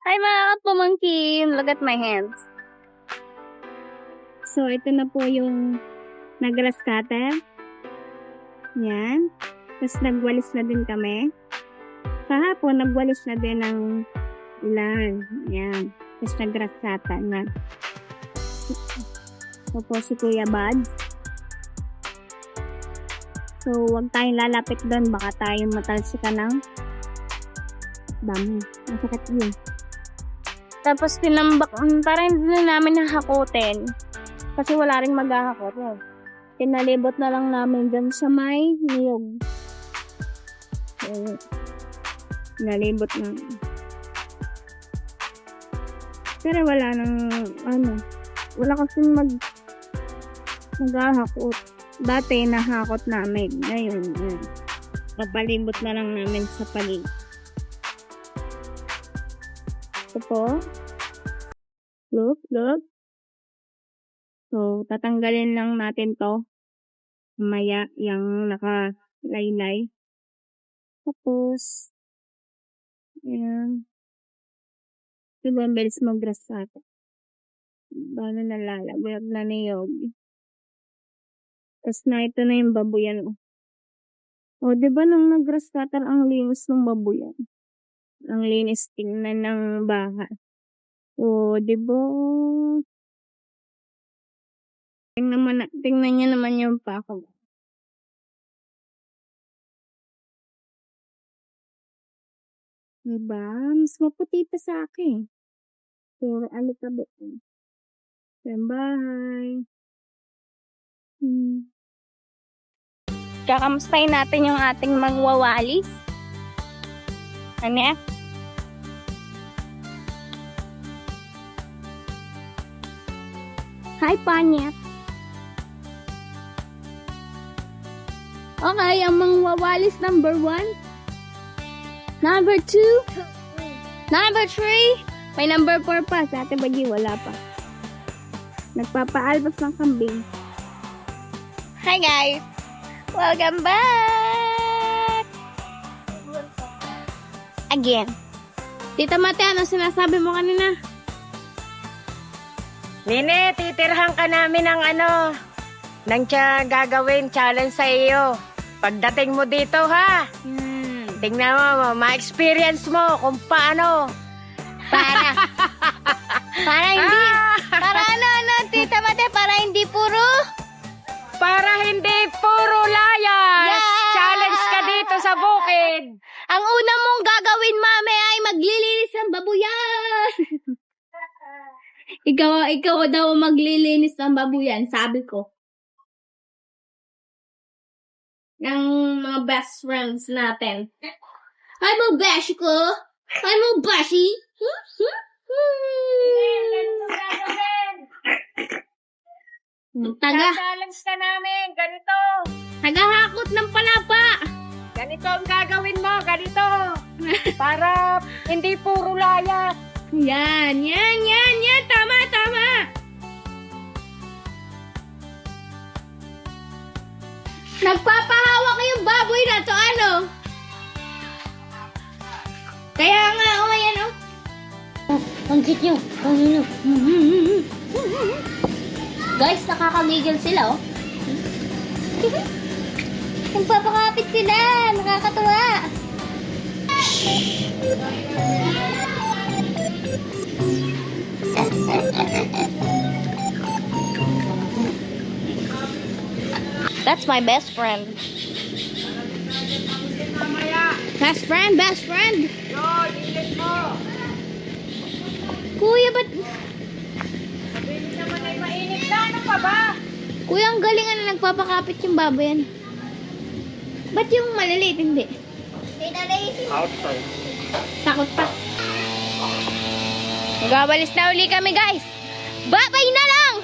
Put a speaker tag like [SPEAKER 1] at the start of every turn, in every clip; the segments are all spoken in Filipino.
[SPEAKER 1] Hi mga kapamangkin! Look at my hands. So, ito na po yung nag-grass cutter. Yan. Tapos nagwalis na din kami. Kahapon, nagwalis na din ng ilan. Yan. Tapos nag-grass cutter na. So po si Kuya Buds. So, huwag tayong lalapit doon. Baka tayong matalsikan ng dami. Masakit yun. Tapos tinambak, para hindi na namin nahakutin. Kasi wala rin maghahakot. Kinalibot na lang namin dyan sa may niyog. Kinalibot na. Pero wala nang, wala kasing maghahakot. Dati nahakot namin. Ngayon, papalibot na lang namin sa palig. Ito po. Look. So, tatanggalin lang natin to. Maya, yung nakalaylay. Tapos, ayan. Diba, ang bilis mag-grass cutter. Bano nalalagay na niyog. Tapos na, ito na yung babuyan. O, diba nung nag-grass cutter, ang linis ng babuyan. Ang linis tingnan ng bahay. O, diba? Tingnan niyo naman yung pako. Diba? Mas maputi pa sa akin. Pero alikabit. Yung bahay. Kakamustahin natin yung ating magwawalis. Ano? Hi, Panyat. Okay, ang mangwawalis number 1. Number 2. Number 3. May number 4 pa. Sa Ate Bagi, wala pa. Nagpapaalbas ng kambing. Hi, guys. Welcome back. Again. Tita Mate, ano sinasabi mo kanina?
[SPEAKER 2] Nene, titirhan ka namin ng ng gagawin challenge sa iyo. Pagdating mo dito, ha? Tingnan mo, ma-experience mo kung paano.
[SPEAKER 1] Para hindi, para ano, Tita Mate, para hindi puro
[SPEAKER 2] layas.
[SPEAKER 1] Yeah!
[SPEAKER 2] Challenge ka dito sa bukid.
[SPEAKER 1] Ang una mong gagawin, mami, ay maglilinis ng babuyan. ikaw daw maglilinis ng babuyan, sabi ko. Ng mga best friends natin. Hi mo, beshi ko. Hi mo, beshi.
[SPEAKER 2] Challenge ka namin, ganito.
[SPEAKER 1] Tagahakot ng palapa.
[SPEAKER 2] Ganito ang gagawin mo, ganito. Para hindi puro layas.
[SPEAKER 1] Yan. Tama. Nagpapahawak yung baboy na to, ano? Kaya nga, ayan, Ang cute nyo. Guys, nakakagigil sila, Nagpapakapit sila. Nakakatuwa. That's my best friend. Best friend.
[SPEAKER 2] Yo, init mo.
[SPEAKER 1] Kuya, ba't...
[SPEAKER 2] Sabihin naman ay mainit na. Ano pa ba?
[SPEAKER 1] Kuya, ang galing na nagpapakapit yung baboy yan. Ba't yung maliliit hindi?
[SPEAKER 2] Outside.
[SPEAKER 1] Takot pa. Magawalis na uli kami, guys. Bye-bye na lang.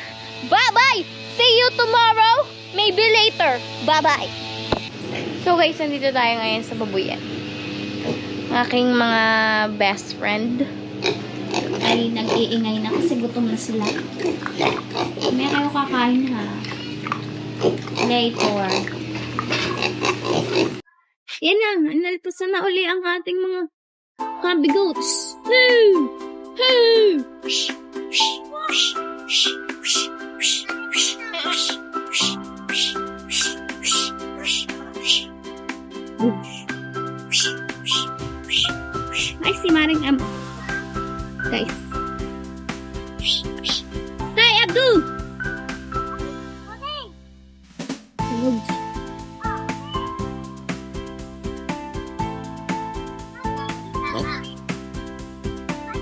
[SPEAKER 1] Bye-bye. See you tomorrow. Maybe later. Bye-bye. So guys, nandito tayo ngayon sa babuyan. Aking mga best friend ay nag-iingay na kasi gutom na sila. May kayo kakain, ha? Later. Yan na, nalpasan na uli ang ating mga hobby goats. Woo! Guys. Hi, Abdul! Logs.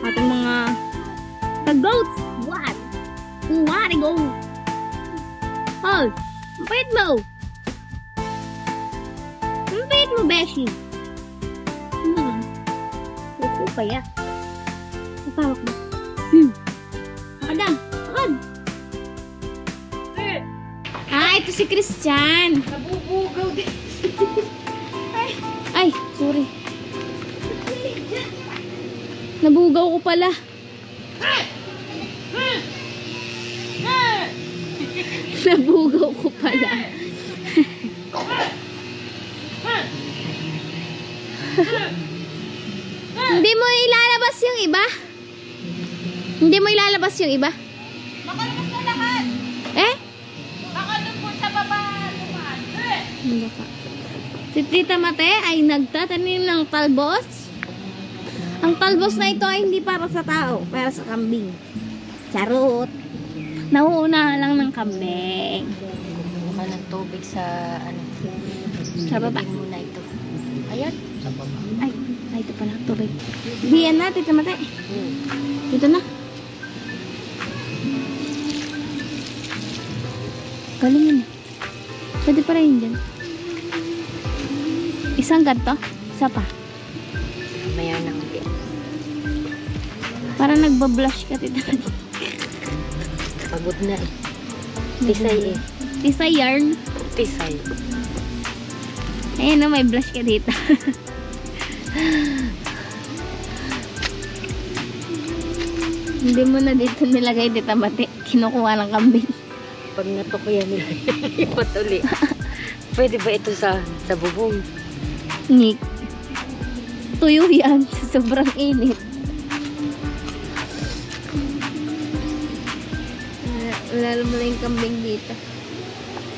[SPEAKER 1] Ating mga pag-goats. What? What go? Oh, ang pait mo. Ang pait mo, Beshi. Upo pa ya. Napawak mo. Akad. Ito si Christian.
[SPEAKER 2] Nabubugaw din.
[SPEAKER 1] Ay, sorry. Nabugaw ko pala. Nabugaw ko pala. Hindi mo ilalabas yung iba? Hindi mo ilalabas yung iba?
[SPEAKER 2] Baka naman sa lahat.
[SPEAKER 1] Eh?
[SPEAKER 2] Baka doon po sa baba lumaan.
[SPEAKER 1] Hindi ka. Si Tita Mate ay nagtatanim ng talbos. Ang talbos na ito ay hindi para sa tao, para sa kambing. Charot. Nauuna lang ng kambing.
[SPEAKER 2] Kumuha ng tubig sa ano.
[SPEAKER 1] Sa baba.
[SPEAKER 2] Muna ito. Ayan. Sa baba.
[SPEAKER 1] Ay, ito pala, tubig. Diyan na, Tita Mate. Dito na. Galingin. Pwede pa rin dyan. Isang ganto? Isa pa.
[SPEAKER 2] Maya na ulit.
[SPEAKER 1] Parang nagbablush ka, Tita Mate.
[SPEAKER 2] Pagod na eh. Tisay eh.
[SPEAKER 1] Tisa yarn.
[SPEAKER 2] Tisay.
[SPEAKER 1] Ayan na, may blush ka dito. Hindi mo na dito nilagay, Tita Mate. Kinukuha ng kambing.
[SPEAKER 2] Pag natukuyan nila, ipatuli. Pwede ba ito sa bubong?
[SPEAKER 1] Ngik. Tuyo yan sa sobrang init. Wala naman yung kambing dito.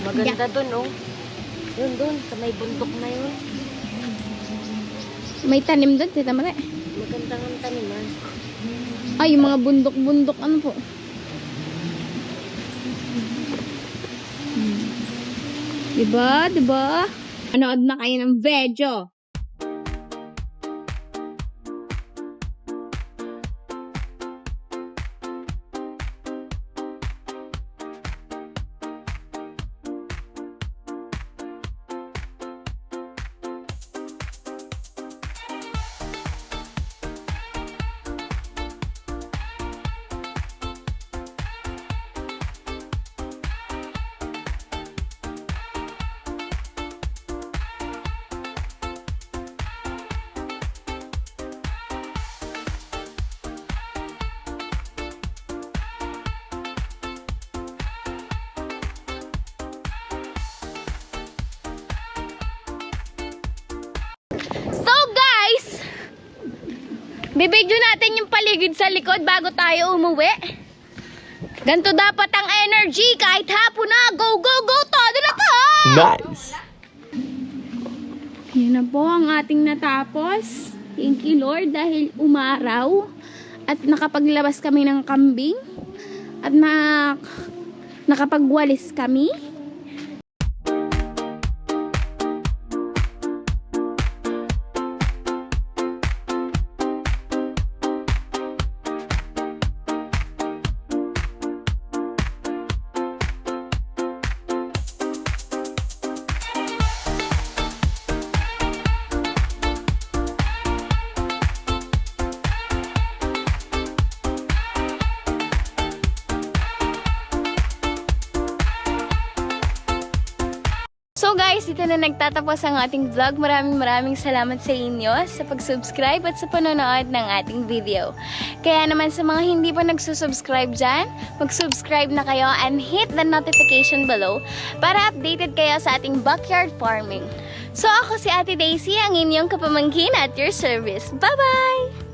[SPEAKER 2] Maganda dun oh. Yun dun, sa may bundok na yun.
[SPEAKER 1] May tanim doon, Tita Mate.
[SPEAKER 2] Magandang ang taniman.
[SPEAKER 1] Ay, yung mga bundok-bundok, ano po? Diba? Diba? Anood na kayo ng video. Bibidyo natin yung paligid sa likod bago tayo umuwi. Ganto dapat ang energy kahit hapon na. Go, go, go! Todo na po!
[SPEAKER 3] Nice!
[SPEAKER 1] Yan na po ang ating natapos. Thank you, Lord, dahil umaraw at nakapaglabas kami ng kambing at nakapagwalis kami. So guys, dito na nagtatapos ang ating vlog. Maraming salamat sa inyo sa pag-subscribe at sa panonood ng ating video. Kaya naman sa mga hindi pa nagsusubscribe dyan, mag-subscribe na kayo and hit the notification below para updated kayo sa ating backyard farming. So ako si Ate Daisy, ang inyong kapamangkin at your service. Bye-bye!